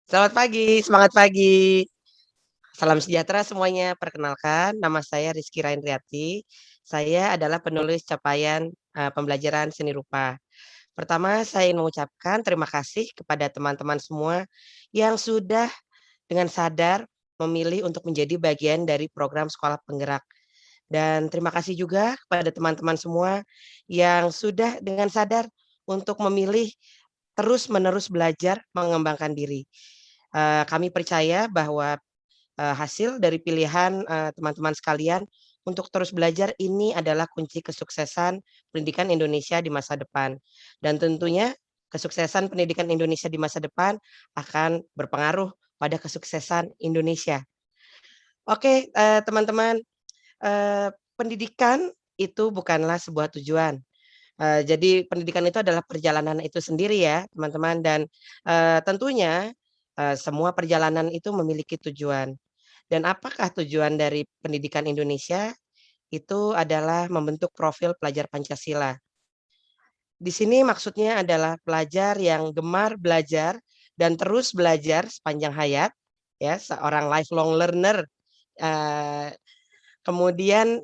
Selamat pagi, semangat pagi. Salam sejahtera semuanya. Perkenalkan, nama saya Rizky Rainriati. Saya adalah penulis capaian pembelajaran seni rupa. Pertama, saya ingin mengucapkan terima kasih kepada teman-teman semua yang sudah dengan sadar memilih untuk menjadi bagian dari program Sekolah Penggerak. Dan terima kasih juga kepada teman-teman semua yang sudah dengan sadar untuk memilih terus-menerus belajar mengembangkan diri. Kami percaya bahwa hasil dari pilihan, teman-teman sekalian untuk terus belajar ini adalah kunci kesuksesan pendidikan Indonesia di masa depan. Dan tentunya kesuksesan pendidikan Indonesia di masa depan akan berpengaruh pada kesuksesan Indonesia. Oke, teman-teman, pendidikan itu bukanlah sebuah tujuan. Jadi pendidikan itu adalah perjalanan itu sendiri ya, teman-teman, dan, tentunya, semua perjalanan itu memiliki tujuan. Dan apakah tujuan dari pendidikan Indonesia? Itu adalah membentuk profil pelajar Pancasila. Di sini maksudnya adalah pelajar yang gemar belajar dan terus belajar sepanjang hayat, ya, seorang lifelong learner. Eee, kemudian,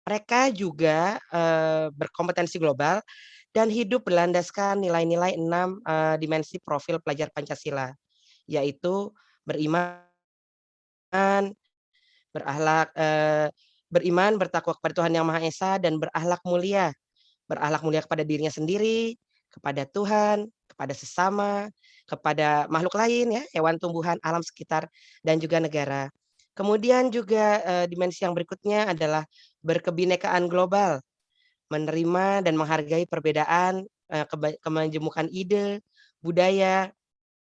mereka juga, berkompetensi global dan hidup berlandaskan nilai-nilai 6 dimensi profil pelajar Pancasila, yaitu beriman, berakhlak, beriman, bertakwa kepada Tuhan Yang Maha Esa, dan berakhlak mulia. Berakhlak mulia kepada dirinya sendiri, kepada Tuhan, kepada sesama, kepada makhluk lain ya, hewan, tumbuhan, alam sekitar, dan juga negara. Kemudian juga, dimensi yang berikutnya adalah berkebinekaan global, menerima dan menghargai perbedaan, kemajemukan ide, budaya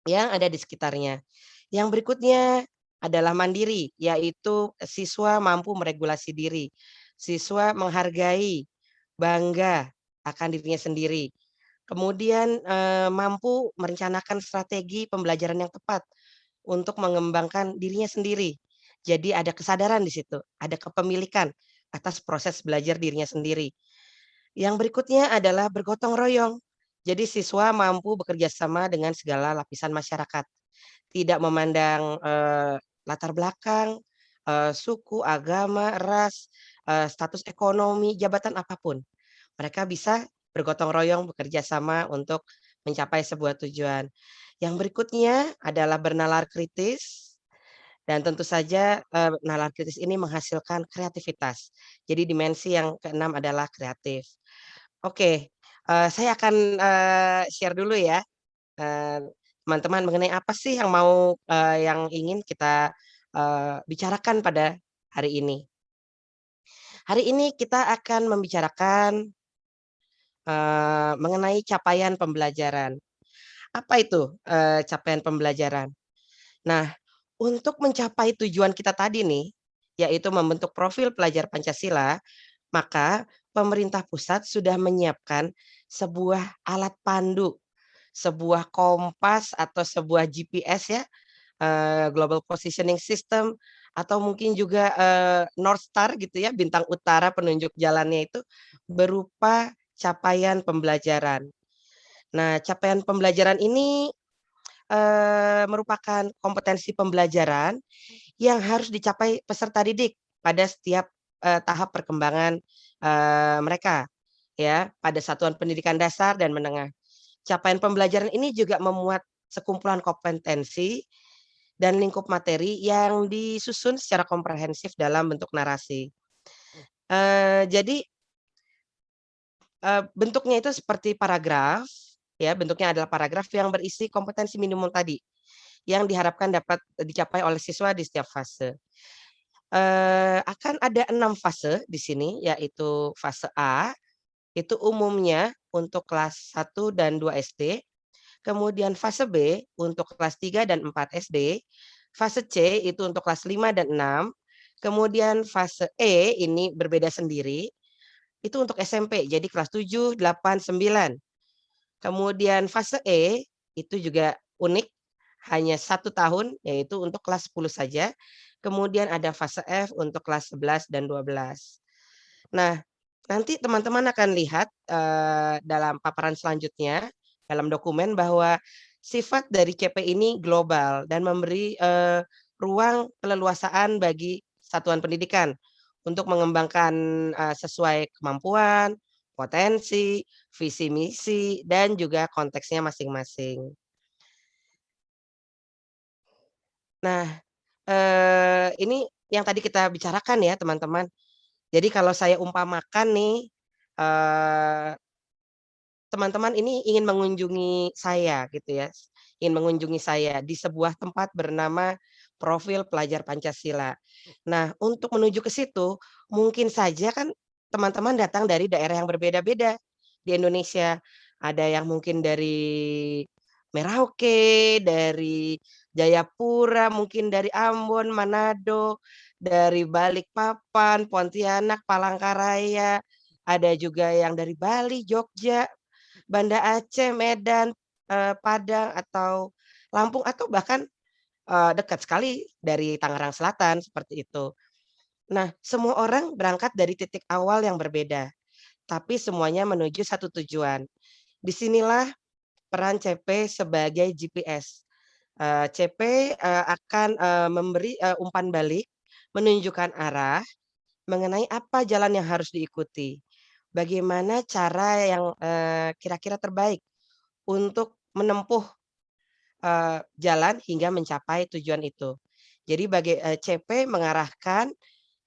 yang ada di sekitarnya. Yang berikutnya adalah mandiri, yaitu siswa mampu meregulasi diri. Siswa menghargai, bangga akan dirinya sendiri. Kemudian, mampu merencanakan strategi pembelajaran yang tepat untuk mengembangkan dirinya sendiri. Jadi ada kesadaran di situ, ada kepemilikan atas proses belajar dirinya sendiri. Yang berikutnya adalah bergotong royong. Jadi siswa mampu bekerja sama dengan segala lapisan masyarakat. Tidak memandang, latar belakang, suku, agama, ras, status ekonomi, jabatan apapun. Mereka bisa bergotong royong bekerja sama untuk mencapai sebuah tujuan. Yang berikutnya adalah bernalar kritis dan tentu saja, nalar kritis ini menghasilkan kreativitas. Jadi dimensi yang keenam adalah kreatif. Oke, saya akan, share dulu ya, eee, teman-teman mengenai apa sih yang yang ingin kita, bicarakan pada hari ini. Hari ini kita akan membicarakan, mengenai capaian pembelajaran. Apa itu, capaian pembelajaran? Nah, untuk mencapai tujuan kita tadi nih, yaitu membentuk profil pelajar Pancasila, maka pemerintah pusat sudah menyiapkan sebuah alat pandu, sebuah kompas atau sebuah GPS ya, Global Positioning System, atau mungkin juga, North Star gitu ya, bintang utara penunjuk jalannya itu berupa capaian pembelajaran. Nah, capaian pembelajaran ini, merupakan kompetensi pembelajaran yang harus dicapai peserta didik pada setiap, tahap perkembangan, mereka, ya, pada satuan pendidikan dasar dan menengah. Capaian pembelajaran ini juga memuat sekumpulan kompetensi dan lingkup materi yang disusun secara komprehensif dalam bentuk narasi. Jadi, bentuknya itu seperti paragraf, ya, bentuknya adalah paragraf yang berisi kompetensi minimum tadi, yang diharapkan dapat dicapai oleh siswa di setiap fase. Akan ada 6 fase di sini, yaitu fase A, itu umumnya untuk kelas 1 dan 2 SD, kemudian fase B untuk kelas 3 dan 4 SD, fase C itu untuk kelas 5 dan 6, kemudian fase E ini berbeda sendiri, itu untuk SMP, jadi kelas 7, 8, 9. Kemudian fase E itu juga unik, hanya 1 tahun, yaitu untuk kelas 10 saja. Kemudian ada fase F untuk kelas 11 dan 12. Nah, nanti teman-teman akan lihat, dalam paparan selanjutnya, dalam dokumen bahwa Sifat dari CP ini global dan memberi, ruang keleluasaan bagi satuan pendidikan untuk mengembangkan, sesuai kemampuan, potensi, visi misi, dan juga konteksnya masing-masing. Nah, ini yang tadi kita bicarakan ya teman-teman. Jadi kalau saya umpamakan nih, eee teman-teman ini ingin mengunjungi saya gitu ya, ingin mengunjungi saya di sebuah tempat bernama Profil Pelajar Pancasila. Nah, untuk menuju ke situ, mungkin saja kan teman-teman datang dari daerah yang berbeda-beda di Indonesia. Ada yang mungkin dari Merauke, dari Jayapura, mungkin dari Ambon, Manado, dari Balikpapan, Pontianak, Palangkaraya, ada juga yang dari Bali, Jogja, Banda Aceh, Medan, Padang, atau Lampung, atau bahkan, dekat sekali dari Tangerang Selatan, seperti itu. Nah, semua orang berangkat dari titik awal yang berbeda, tapi semuanya menuju satu tujuan. Disinilah peran CP sebagai GPS. CP, akan, memberi, umpan balik, menunjukkan arah mengenai apa jalan yang harus diikuti. Bagaimana cara yang, kira-kira terbaik untuk menempuh, jalan hingga mencapai tujuan itu. Jadi CP mengarahkan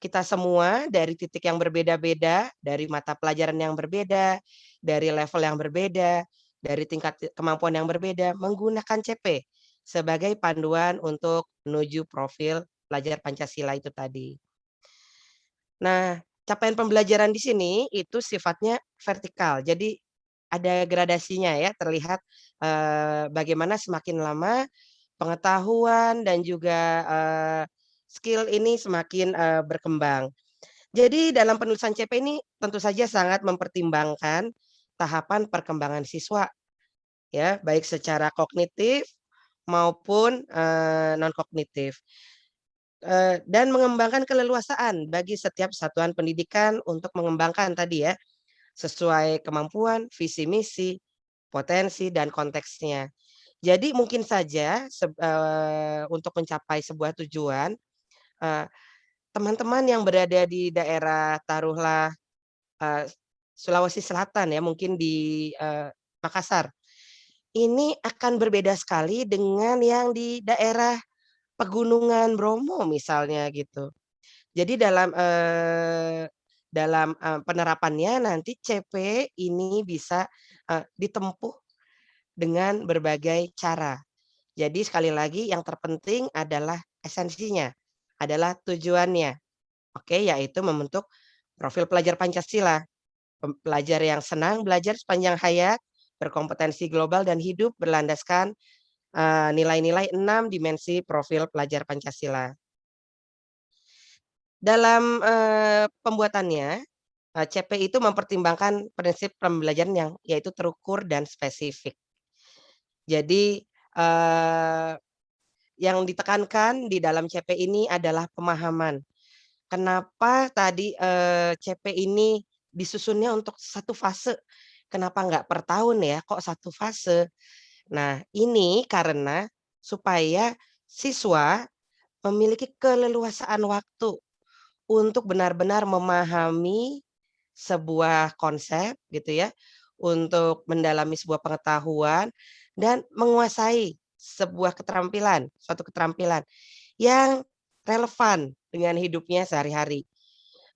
kita semua dari titik yang berbeda-beda, dari mata pelajaran yang berbeda, dari level yang berbeda, dari tingkat kemampuan yang berbeda, menggunakan CP sebagai panduan untuk menuju profil pelajar Pancasila itu tadi. Nah, capaian pembelajaran di sini itu sifatnya vertikal. Jadi ada gradasinya ya, terlihat, bagaimana semakin lama pengetahuan dan juga, skill ini semakin, berkembang. Jadi dalam penulisan CP ini tentu saja sangat mempertimbangkan tahapan perkembangan siswa ya, baik secara kognitif maupun, non kognitif. Dan mengembangkan keleluasaan bagi setiap satuan pendidikan untuk mengembangkan tadi ya, sesuai kemampuan, visi misi, potensi, dan konteksnya. Jadi mungkin saja untuk mencapai sebuah tujuan, eee, teman-teman yang berada di daerah taruhlah, eee, Sulawesi Selatan ya, mungkin di, Makassar, ini akan berbeda sekali dengan yang di daerah Pegunungan Bromo misalnya gitu. Jadi dalam penerapannya nanti CP ini bisa, ditempuh dengan berbagai cara. Jadi sekali lagi yang terpenting adalah esensinya, adalah tujuannya, oke, yaitu membentuk profil pelajar Pancasila, pelajar yang senang belajar sepanjang hayat, berkompetensi global dan hidup berlandaskan, nilai-nilai 6 dimensi profil pelajar Pancasila. Dalam, pembuatannya, CP itu mempertimbangkan prinsip pembelajaran yang yaitu terukur dan spesifik. Jadi, yang ditekankan di dalam CP ini adalah pemahaman. Kenapa tadi, CP ini disusunnya untuk satu fase, kenapa nggak per tahun ya, kok satu fase? Nah, ini karena supaya siswa memiliki keleluasaan waktu untuk benar-benar memahami sebuah konsep gitu ya, untuk mendalami sebuah pengetahuan dan menguasai sebuah keterampilan, suatu keterampilan yang relevan dengan hidupnya sehari-hari.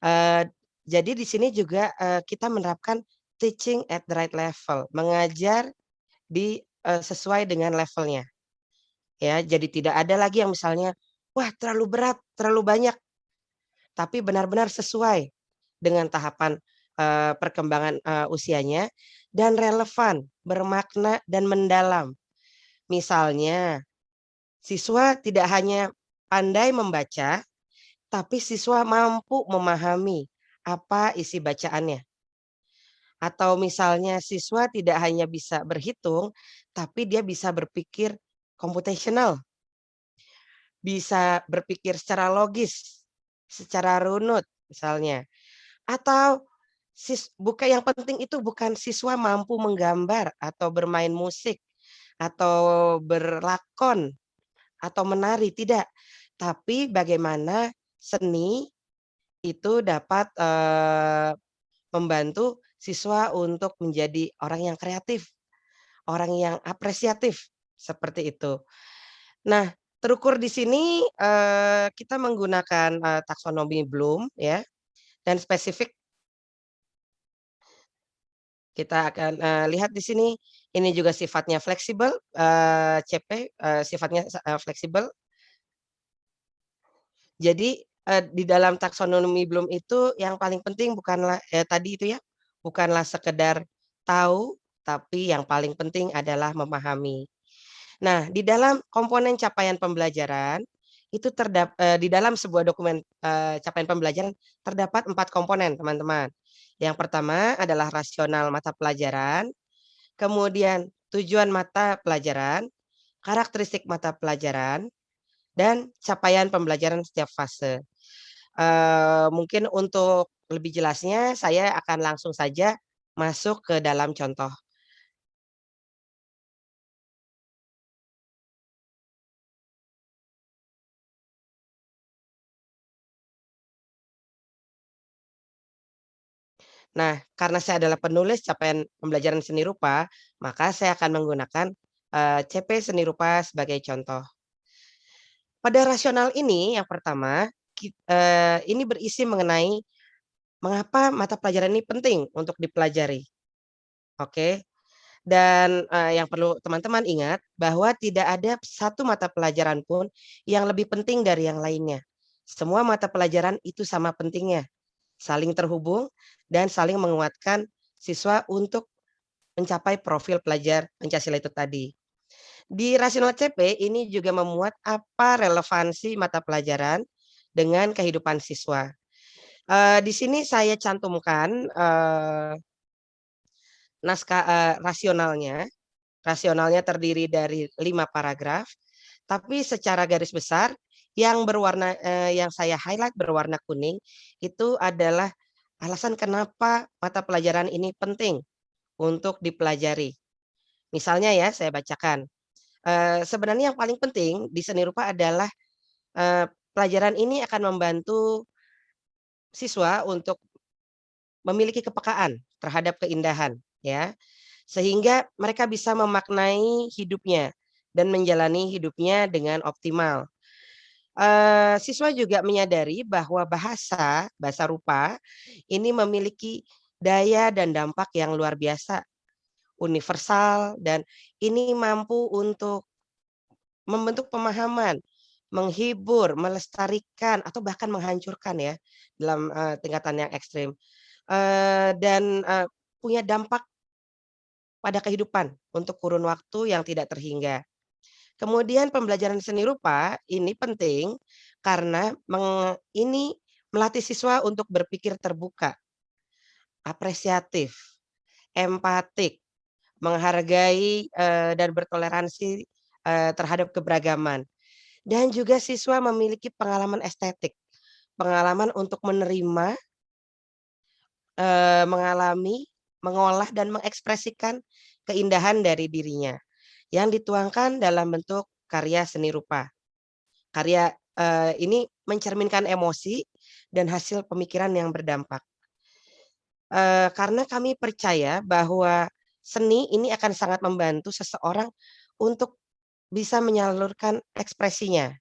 Eee, jadi di sini juga, kita menerapkan teaching at the right level, mengajar sesuai dengan levelnya ya. Jadi tidak ada lagi yang misalnya, wah terlalu berat, terlalu banyak, tapi benar-benar sesuai dengan tahapan, perkembangan, usianya dan relevan, bermakna dan mendalam. Misalnya, siswa tidak hanya pandai membaca, tapi siswa mampu memahami apa isi bacaannya. Atau misalnya siswa tidak hanya bisa berhitung, tapi dia bisa berpikir computational, bisa berpikir secara logis, secara runut misalnya. Atau yang penting itu bukan siswa mampu menggambar atau bermain musik, atau berlakon atau menari, tidak. Tapi bagaimana seni itu dapat, membantu siswa untuk menjadi orang yang kreatif, orang yang apresiatif, seperti itu. Nah, terukur di sini, kita menggunakan, taksonomi Bloom ya, dan spesifik kita akan, lihat di sini, ini juga sifatnya fleksibel, CP, sifatnya fleksibel. Jadi, di dalam taksonomi Bloom itu yang paling penting bukanlah tadi itu ya, bukanlah sekedar tahu, tapi yang paling penting adalah memahami. Nah, di dalam komponen capaian pembelajaran, itu di dalam sebuah dokumen, capaian pembelajaran terdapat 4 komponen, teman-teman. Yang pertama adalah rasional mata pelajaran, kemudian tujuan mata pelajaran, karakteristik mata pelajaran, dan capaian pembelajaran setiap fase. Mungkin untuk lebih jelasnya saya akan langsung saja masuk ke dalam contoh. Nah, karena saya adalah penulis capaian pembelajaran seni rupa, maka saya akan menggunakan, CP seni rupa sebagai contoh. Pada rasional ini yang pertama, ini berisi mengenai mengapa mata pelajaran ini penting untuk dipelajari, oke? Dan, yang perlu teman-teman ingat bahwa tidak ada satu mata pelajaran pun yang lebih penting dari yang lainnya. Semua mata pelajaran itu sama pentingnya, saling terhubung dan saling menguatkan siswa untuk mencapai profil pelajar Pancasila itu tadi. Di rasional CP ini juga memuat apa relevansi mata pelajaran dengan kehidupan siswa. Di sini saya cantumkan, rasionalnya. Rasionalnya terdiri dari 5 paragraf, tapi secara garis besar yang saya highlight berwarna kuning itu adalah alasan kenapa mata pelajaran ini penting untuk dipelajari. Misalnya ya, saya bacakan, sebenarnya yang paling penting di seni rupa adalah, pelajaran ini akan membantu siswa untuk memiliki kepekaan terhadap keindahan, ya. Sehingga mereka bisa memaknai hidupnya dan menjalani hidupnya dengan optimal. Siswa juga menyadari bahwa bahasa rupa ini memiliki daya dan dampak yang luar biasa, universal, dan ini mampu untuk membentuk pemahaman, menghibur, melestarikan, atau bahkan menghancurkan ya, dalam, tingkatan yang ekstrim, dan, punya dampak pada kehidupan untuk kurun waktu yang tidak terhingga. Kemudian pembelajaran seni rupa ini penting karena ini melatih siswa untuk berpikir terbuka, apresiatif, empatik, menghargai, dan bertoleransi, terhadap keberagaman. Dan juga siswa memiliki pengalaman estetik, pengalaman untuk menerima, mengalami, mengolah, dan mengekspresikan keindahan dari dirinya, yang dituangkan dalam bentuk karya seni rupa. Karya, ini mencerminkan emosi dan hasil pemikiran yang berdampak. Karena kami percaya bahwa seni ini akan sangat membantu seseorang untuk bisa menyalurkan ekspresinya,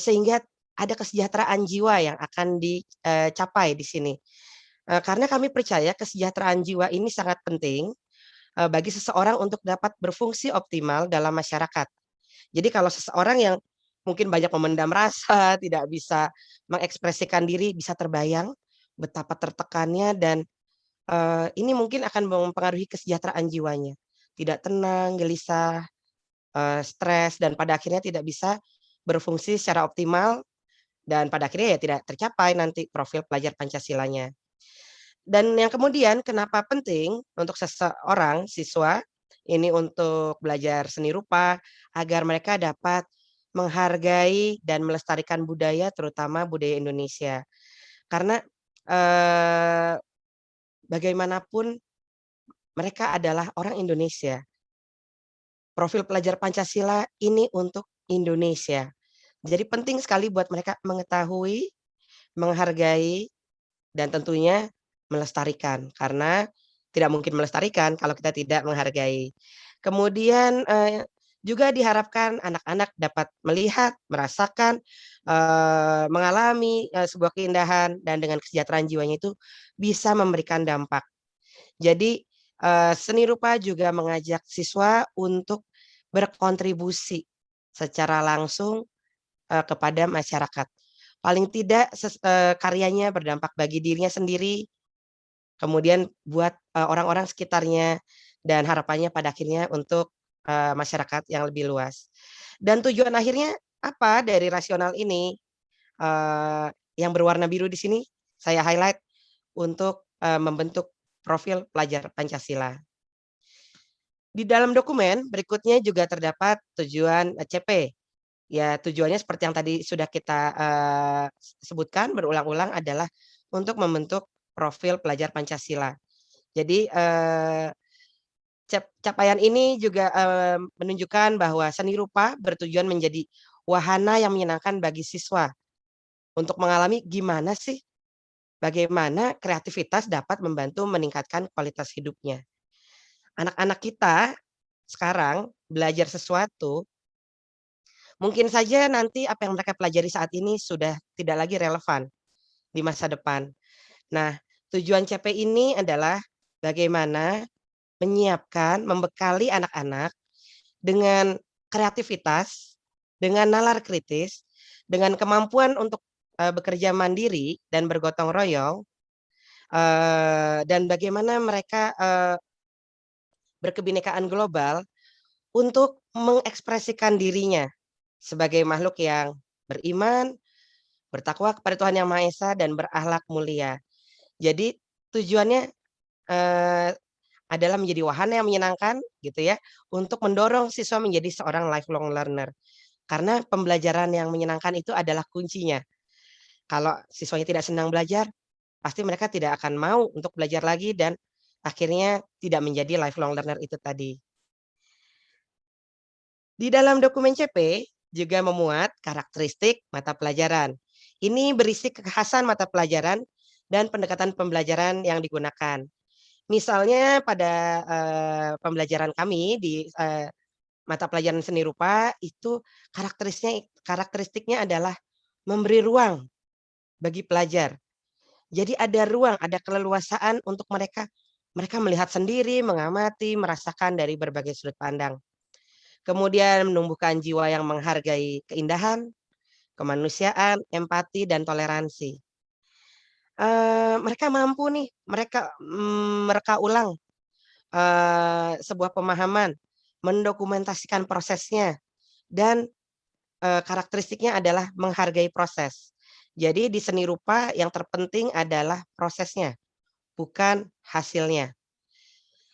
sehingga ada kesejahteraan jiwa yang akan dicapai di sini. Karena kami percaya kesejahteraan jiwa ini sangat penting, bagi seseorang untuk dapat berfungsi optimal dalam masyarakat. Jadi kalau seseorang yang mungkin banyak memendam rasa, tidak bisa mengekspresikan diri, bisa terbayang betapa tertekannya dan, ini mungkin akan mempengaruhi kesejahteraan jiwanya. Tidak tenang, gelisah, stres, dan pada akhirnya tidak bisa berfungsi secara optimal dan pada akhirnya ya tidak tercapai nanti profil pelajar Pancasilanya. Dan yang kemudian kenapa penting untuk seseorang siswa ini untuk belajar seni rupa agar mereka dapat menghargai dan melestarikan budaya terutama budaya Indonesia. Karena, eee, bagaimanapun mereka adalah orang Indonesia profil pelajar Pancasila ini untuk Indonesia. Jadi penting sekali buat mereka mengetahui, menghargai, dan tentunya melestarikan, karena tidak mungkin melestarikan kalau kita tidak menghargai. Kemudian, juga diharapkan anak-anak dapat melihat, merasakan, mengalami, sebuah keindahan dan dengan kesejahteraan jiwanya itu bisa memberikan dampak. Jadi, seni rupa juga mengajak siswa untuk berkontribusi secara langsung, kepada masyarakat. Paling tidak karyanya berdampak bagi dirinya sendiri, kemudian buat, orang-orang sekitarnya, dan harapannya pada akhirnya untuk, masyarakat yang lebih luas. Dan tujuan akhirnya apa dari rasional ini, eee, yang berwarna biru di sini saya highlight untuk, membentuk profil pelajar Pancasila. Di dalam dokumen berikutnya juga terdapat tujuan, CP. Ya tujuannya seperti yang tadi sudah kita, sebutkan berulang-ulang adalah untuk membentuk profil pelajar Pancasila. Jadi, capaian ini juga, menunjukkan bahwa seni rupa bertujuan menjadi wahana yang menyenangkan bagi siswa untuk mengalami gimana sih, bagaimana kreativitas dapat membantu meningkatkan kualitas hidupnya. Anak-anak kita sekarang belajar sesuatu, mungkin saja nanti apa yang mereka pelajari saat ini sudah tidak lagi relevan di masa depan. Nah, tujuan CP ini adalah bagaimana menyiapkan, membekali anak-anak dengan kreativitas, dengan nalar kritis, dengan kemampuan untuk, bekerja mandiri dan bergotong royong, dan bagaimana mereka, berkebinekaan global untuk mengekspresikan dirinya sebagai makhluk yang beriman, bertakwa kepada Tuhan Yang Maha Esa, dan berakhlak mulia. Jadi tujuannya, eee, adalah menjadi wahana yang menyenangkan gitu ya, untuk mendorong siswa menjadi seorang lifelong learner. Karena pembelajaran yang menyenangkan itu adalah kuncinya. Kalau siswanya tidak senang belajar, pasti mereka tidak akan mau untuk belajar lagi dan akhirnya tidak menjadi lifelong learner itu tadi. Di dalam dokumen CP juga memuat karakteristik mata pelajaran. Ini berisi kekhasan mata pelajaran dan pendekatan pembelajaran yang digunakan. Misalnya pada, pembelajaran kami di, mata pelajaran seni rupa itu karakteristiknya adalah memberi ruang bagi pelajar. Jadi ada ruang, ada keleluasaan untuk mereka melihat sendiri, mengamati, merasakan dari berbagai sudut pandang. Kemudian menumbuhkan jiwa yang menghargai keindahan, kemanusiaan, empati, dan toleransi. Mereka mampu nih, mereka ulang, sebuah pemahaman, mendokumentasikan prosesnya, dan, karakteristiknya adalah menghargai proses. Jadi di seni rupa yang terpenting adalah prosesnya, bukan hasilnya.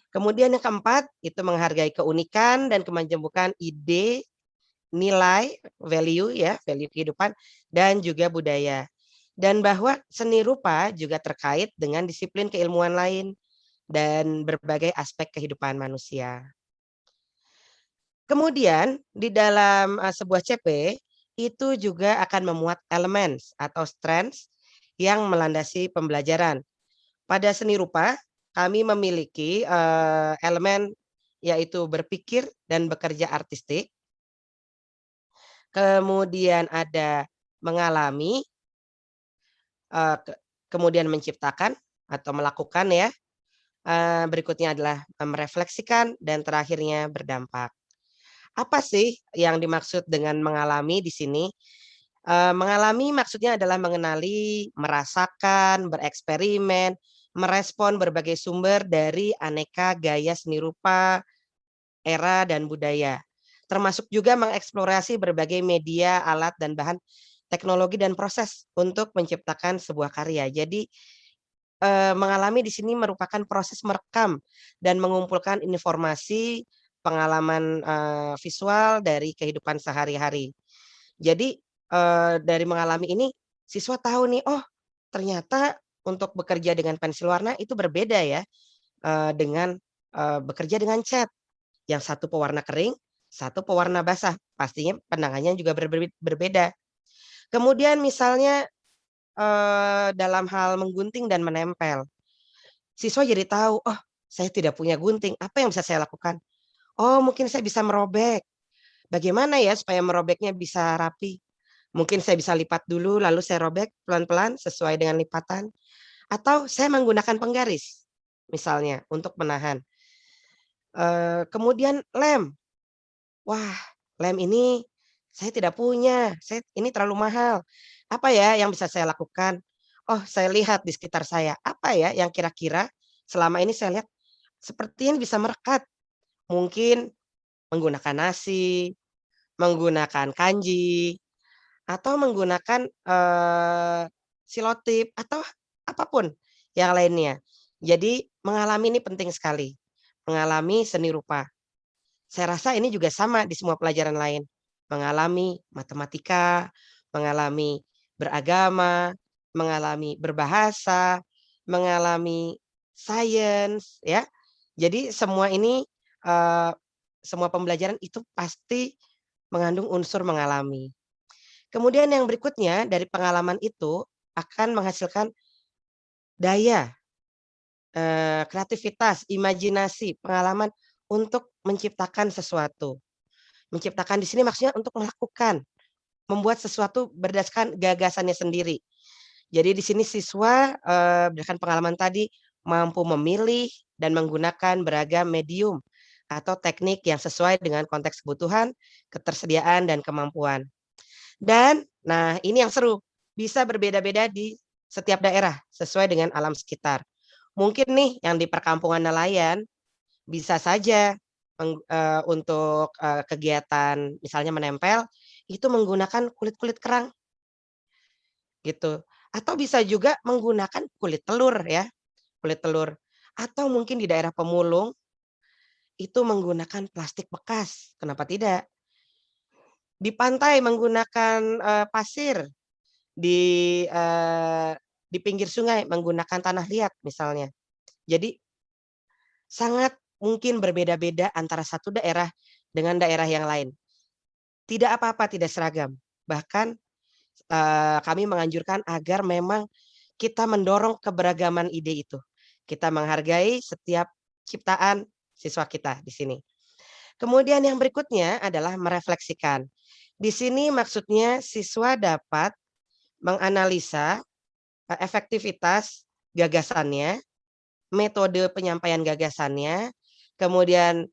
Kemudian yang keempat, itu menghargai keunikan dan kemajemukan ide, nilai, value ya, value kehidupan, dan juga budaya. Dan bahwa seni rupa juga terkait dengan disiplin keilmuan lain dan berbagai aspek kehidupan manusia. Kemudian di dalam, sebuah CP, itu juga akan memuat elemen atau strengths yang melandasi pembelajaran. Pada seni rupa, kami memiliki, elemen yaitu berpikir dan bekerja artistik, kemudian ada mengalami, eee, ke kemudian menciptakan atau melakukan ya, berikutnya adalah, merefleksikan dan terakhirnya berdampak. Apa sih yang dimaksud dengan mengalami di sini? Mengalami maksudnya adalah mengenali, merasakan, bereksperimen, merespon berbagai sumber dari aneka gaya seni rupa, era, dan budaya. Termasuk juga mengeksplorasi berbagai media, alat, dan bahan teknologi dan proses untuk menciptakan sebuah karya. Jadi, mengalami di sini merupakan proses merekam dan mengumpulkan informasi, pengalaman, visual dari kehidupan sehari-hari. Jadi, dari mengalami ini, siswa tahu nih, oh ternyata untuk bekerja dengan pensil warna itu berbeda ya, dengan, bekerja dengan cat. Yang satu pewarna kering, satu pewarna basah, pastinya pandangannya juga berbeda. Kemudian misalnya, dalam hal menggunting dan menempel, siswa jadi tahu, "Oh, saya tidak punya gunting, apa yang bisa saya lakukan? Oh, mungkin saya bisa merobek. Bagaimana ya supaya merobeknya bisa rapi? Mungkin saya bisa lipat dulu lalu saya robek pelan-pelan sesuai dengan lipatan, atau saya menggunakan penggaris misalnya untuk menahan. Kemudian lem, wah lem ini saya tidak punya, ini terlalu mahal. Apa ya yang bisa saya lakukan? Oh, saya lihat di sekitar saya, apa ya yang kira-kira selama ini saya lihat sepertinya bisa merekat. Mungkin menggunakan nasi, menggunakan kanji, atau menggunakan, selotip atau apapun yang lainnya. Jadi mengalami ini penting sekali, mengalami seni rupa. Saya rasa ini juga sama di semua pelajaran lain, mengalami matematika, mengalami beragama, mengalami berbahasa, mengalami sains, ya. Jadi semua ini, eee, semua pembelajaran itu pasti mengandung unsur mengalami. Kemudian yang berikutnya dari pengalaman itu akan menghasilkan daya, kreativitas, imajinasi, pengalaman untuk menciptakan sesuatu. Menciptakan di sini maksudnya untuk melakukan, membuat sesuatu berdasarkan gagasannya sendiri. Jadi di sini siswa, berdasarkan pengalaman tadi mampu memilih dan menggunakan beragam medium atau teknik yang sesuai dengan konteks kebutuhan, ketersediaan, dan kemampuan. Dan, nah ini yang seru, bisa berbeda-beda di setiap daerah sesuai dengan alam sekitar. Mungkin nih yang di perkampungan nelayan bisa saja untuk, kegiatan misalnya menempel, itu menggunakan kulit-kulit kerang gitu, atau bisa juga menggunakan kulit telur ya, kulit telur. Atau mungkin di daerah pemulung, itu menggunakan plastik bekas, kenapa tidak? Di pantai menggunakan, pasir. Di, di pinggir sungai menggunakan tanah liat misalnya. Jadi sangat mungkin berbeda-beda antara satu daerah dengan daerah yang lain. Tidak apa-apa tidak seragam. Bahkan, kami menganjurkan agar memang kita mendorong keberagaman ide itu. Kita menghargai setiap ciptaan siswa kita di sini. Kemudian yang berikutnya adalah merefleksikan. Di sini maksudnya siswa dapat menganalisa efektivitas gagasannya, metode penyampaian gagasannya, kemudian,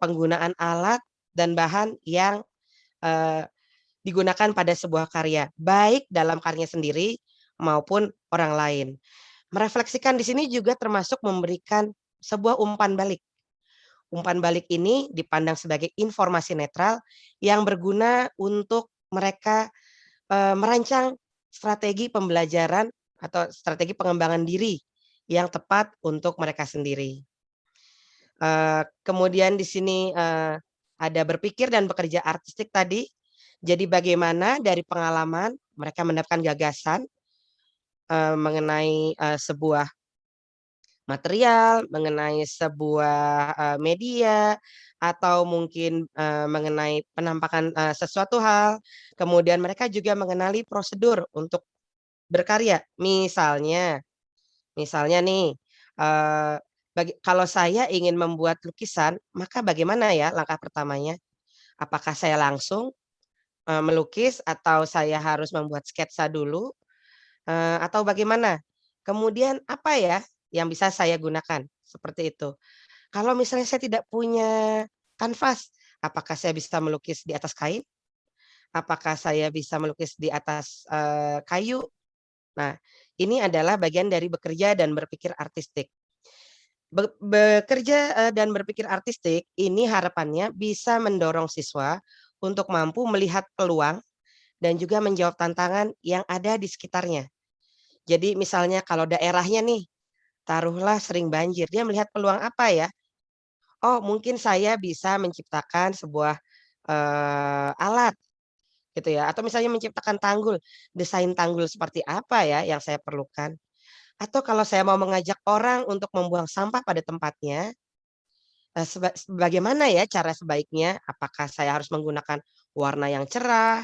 penggunaan alat dan bahan yang, eee, digunakan pada sebuah karya, baik dalam karyanya sendiri maupun orang lain. Merefleksikan di sini juga termasuk memberikan sebuah umpan balik. Umpan balik ini dipandang sebagai informasi netral yang berguna untuk mereka, merancang strategi pembelajaran atau strategi pengembangan diri yang tepat untuk mereka sendiri. Kemudian di sini, ada berpikir dan bekerja artistik tadi. Jadi bagaimana dari pengalaman mereka mendapatkan gagasan, mengenai, sebuah material, mengenai sebuah, media, atau mungkin, mengenai penampakan, sesuatu hal. Kemudian mereka juga mengenali prosedur untuk berkarya. Misalnya nih, kalau saya ingin membuat lukisan, maka bagaimana ya langkah pertamanya? Apakah saya langsung, melukis atau saya harus membuat sketsa dulu, atau bagaimana? Kemudian apa ya yang bisa saya gunakan? Seperti itu. Kalau misalnya saya tidak punya kanvas, apakah saya bisa melukis di atas kain? Apakah saya bisa melukis di atas, kayu? Nah, ini adalah bagian dari bekerja dan berpikir artistik. Bekerja, dan berpikir artistik ini harapannya bisa mendorong siswa untuk mampu melihat peluang dan juga menjawab tantangan yang ada di sekitarnya. Jadi misalnya kalau daerahnya nih, taruhlah sering banjir, dia melihat peluang apa ya? Oh mungkin saya bisa menciptakan sebuah, alat gitu ya, atau misalnya menciptakan tanggul, desain tanggul seperti apa ya yang saya perlukan? Atau kalau saya mau mengajak orang untuk membuang sampah pada tempatnya, bagaimana ya cara sebaiknya? Apakah saya harus menggunakan warna yang cerah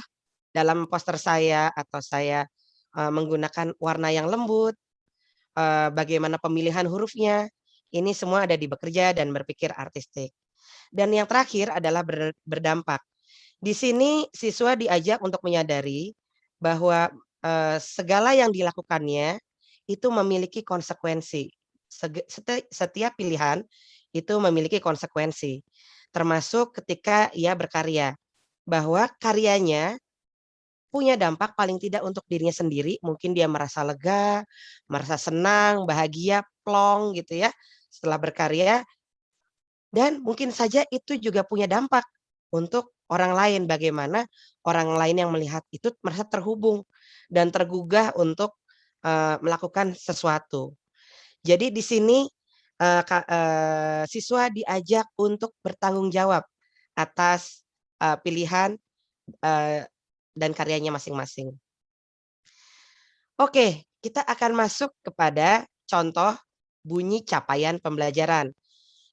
dalam poster saya atau saya, menggunakan warna yang lembut? Bagaimana pemilihan hurufnya? Ini semua ada di bekerja dan berpikir artistik. Dan yang terakhir adalah berdampak. Di sini siswa diajak untuk menyadari bahwa, segala yang dilakukannya itu memiliki konsekuensi. Setiap pilihan itu memiliki konsekuensi, termasuk ketika ia berkarya, bahwa karyanya punya dampak paling tidak untuk dirinya sendiri, mungkin dia merasa lega, merasa senang, bahagia, plong gitu ya, setelah berkarya dan mungkin saja itu juga punya dampak untuk orang lain, bagaimana orang lain yang melihat itu merasa terhubung dan tergugah untuk, melakukan sesuatu. Jadi di sini, siswa diajak untuk bertanggung jawab atas, pilihan, eee, dan karyanya masing-masing. Oke, kita akan masuk kepada contoh bunyi capaian pembelajaran.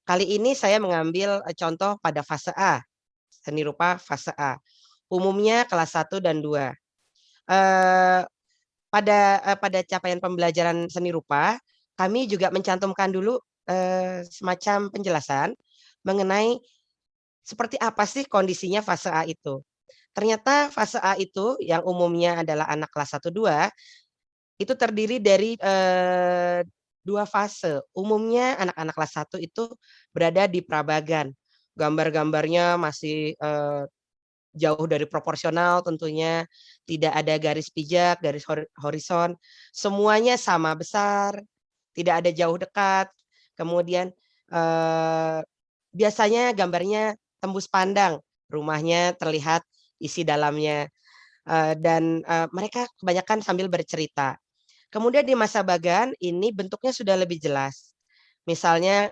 Kali ini saya mengambil, contoh pada fase A, seni rupa fase A. Umumnya kelas 1 dan 2. Eee, pada capaian pembelajaran seni rupa, kami juga mencantumkan dulu, semacam penjelasan mengenai seperti apa sih kondisinya fase A itu. Ternyata fase A itu yang umumnya adalah anak kelas 1, 2 itu terdiri dari, 2 fase. Umumnya anak-anak kelas 1 itu berada di prabagan. Gambar-gambarnya masih, jauh dari proporsional tentunya, tidak ada garis pijak, garis horizon, semuanya sama besar, tidak ada jauh dekat. Kemudian, eee, biasanya gambarnya tembus pandang, rumahnya terlihat isi dalamnya, dan, mereka kebanyakan sambil bercerita. Kemudian di masa Bagan ini bentuknya sudah lebih jelas. Misalnya,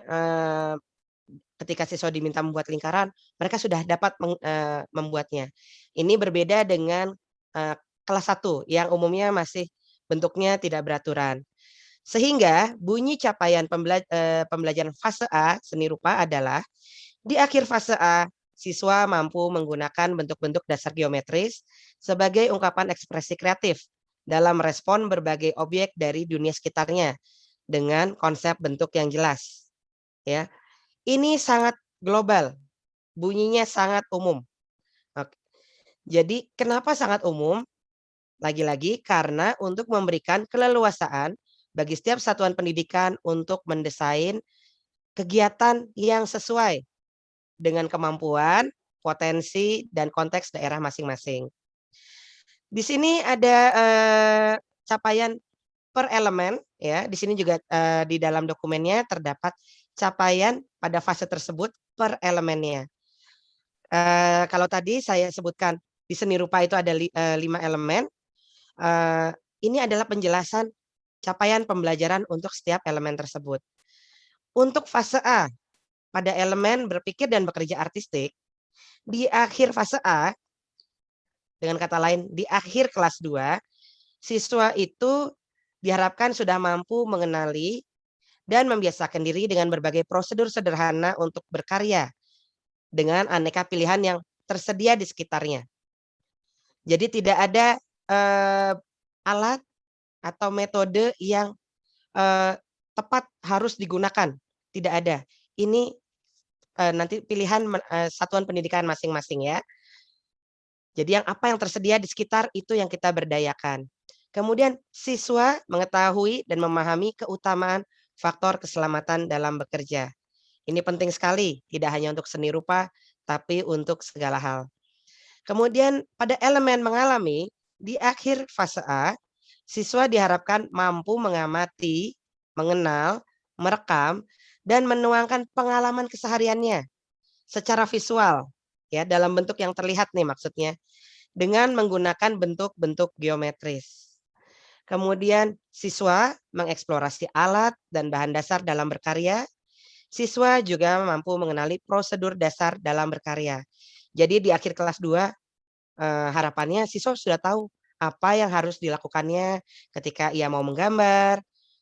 ketika siswa diminta membuat lingkaran, mereka sudah dapat membuatnya. Ini berbeda dengan, eee, kelas 1 yang umumnya masih bentuknya tidak beraturan. Sehingga bunyi capaian pembelajaran fase A seni rupa adalah, di akhir fase A, siswa mampu menggunakan bentuk-bentuk dasar geometris sebagai ungkapan ekspresi kreatif dalam respon berbagai objek dari dunia sekitarnya dengan konsep bentuk yang jelas, ya. Ini sangat global, bunyinya sangat umum. Ok, jadi kenapa sangat umum? Lagi-lagi karena untuk memberikan keleluasaan bagi setiap satuan pendidikan untuk mendesain kegiatan yang sesuai dengan kemampuan, potensi, dan konteks daerah masing-masing. Di sini ada, capaian per elemen ya, di sini juga, di dalam dokumennya terdapat capaian pada fase tersebut per elemennya. Kalau tadi saya sebutkan di seni rupa itu ada 5 elemen, eee, ini adalah penjelasan capaian pembelajaran untuk setiap elemen tersebut. Untuk fase A, pada elemen berpikir dan bekerja artistik, di akhir fase A, dengan kata lain di akhir kelas 2, siswa itu diharapkan sudah mampu mengenali dan membiasakan diri dengan berbagai prosedur sederhana untuk berkarya dengan aneka pilihan yang tersedia di sekitarnya. Jadi tidak ada, eee, alat atau metode yang, eee, tepat harus digunakan, tidak ada. Ini, nanti pilihan satuan pendidikan masing-masing ya. Jadi apa yang tersedia di sekitar itu yang kita berdayakan. Kemudian siswa mengetahui dan memahami keutamaan faktor keselamatan dalam bekerja. Ini penting sekali, tidak hanya untuk seni rupa, tapi untuk segala hal. Kemudian pada elemen mengalami, di akhir fase A, siswa diharapkan mampu mengamati, mengenal, merekam, dan menuangkan pengalaman kesehariannya secara visual, ya dalam bentuk yang terlihat nih maksudnya, dengan menggunakan bentuk-bentuk geometris. Kemudian siswa mengeksplorasi alat dan bahan dasar dalam berkarya. Siswa juga mampu mengenali prosedur dasar dalam berkarya. Jadi di akhir kelas 2, harapannya siswa sudah tahu apa yang harus dilakukannya ketika ia mau menggambar,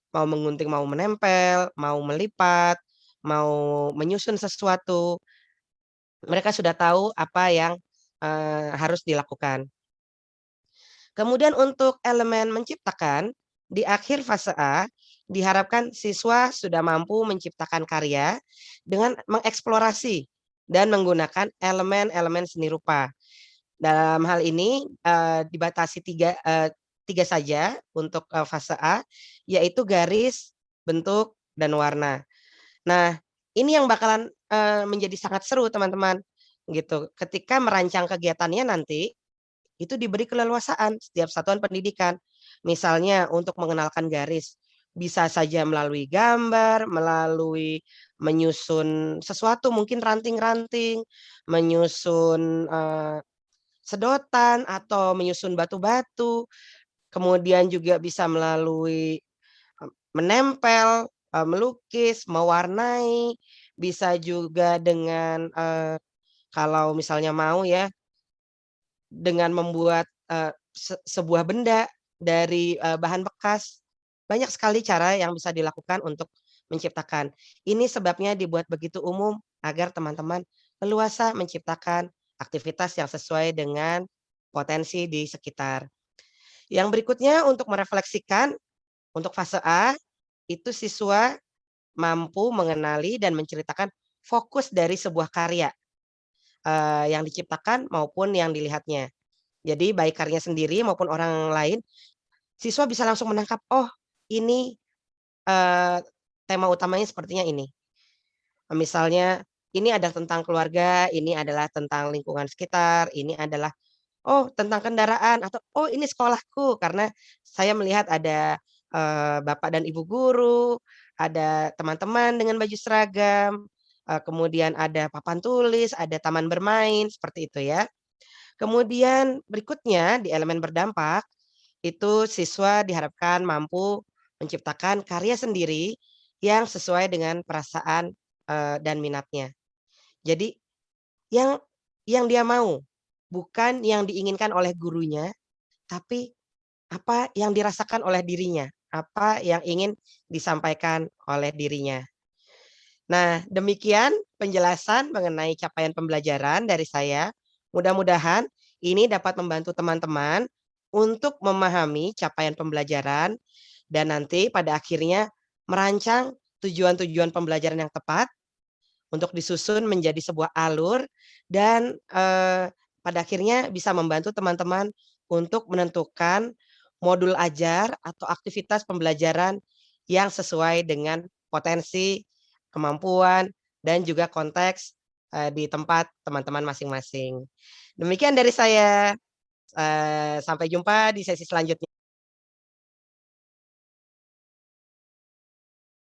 mau mengunting, mau menempel, mau melipat, mau menyusun sesuatu, mereka sudah tahu apa yang, harus dilakukan. Kemudian untuk elemen menciptakan, di akhir fase A, diharapkan siswa sudah mampu menciptakan karya dengan mengeksplorasi dan menggunakan elemen-elemen seni rupa. Dalam hal ini, dibatasi 3 saja untuk, fase A, yaitu garis, bentuk, dan warna. Nah, ini yang bakalan, menjadi sangat seru teman-teman, gitu. Ketika merancang kegiatannya nanti, itu diberi keleluasaan setiap satuan pendidikan. Misalnya untuk mengenalkan garis, bisa saja melalui gambar, melalui menyusun sesuatu mungkin ranting-ranting, menyusun, sedotan atau menyusun batu-batu, kemudian juga bisa melalui, menempel, melukis, mewarnai, bisa juga dengan, kalau misalnya mau ya, dengan membuat, sebuah benda dari, bahan bekas. Banyak sekali cara yang bisa dilakukan untuk menciptakan. Ini sebabnya dibuat begitu umum agar teman-teman leluasa menciptakan aktivitas yang sesuai dengan potensi di sekitar. Yang berikutnya untuk merefleksikan, untuk fase A, itu siswa mampu mengenali dan menceritakan fokus dari sebuah karya, yang diciptakan maupun yang dilihatnya. Jadi baik karyanya sendiri maupun orang lain, siswa bisa langsung menangkap, "Oh ini, eee, tema utamanya sepertinya ini." Misalnya, ini adalah tentang keluarga, ini adalah tentang lingkungan sekitar, ini adalah, oh tentang kendaraan, atau, oh ini sekolahku, karena saya melihat ada, bapak dan ibu guru, ada teman-teman dengan baju seragam, kemudian ada papan tulis, ada taman bermain, seperti itu ya. Kemudian berikutnya di elemen berdampak, itu siswa diharapkan mampu menciptakan karya sendiri yang sesuai dengan perasaan, dan minatnya. Jadi yang dia mau, bukan yang diinginkan oleh gurunya, tapi apa yang dirasakan oleh dirinya, apa yang ingin disampaikan oleh dirinya. Nah, demikian penjelasan mengenai capaian pembelajaran dari saya. Mudah-mudahan ini dapat membantu teman-teman untuk memahami capaian pembelajaran dan nanti pada akhirnya merancang tujuan-tujuan pembelajaran yang tepat untuk disusun menjadi sebuah alur dan, pada akhirnya bisa membantu teman-teman untuk menentukan modul ajar atau aktivitas pembelajaran yang sesuai dengan potensi, kemampuan, dan juga konteks, di tempat teman-teman masing-masing. Demikian dari saya, sampai jumpa di sesi selanjutnya.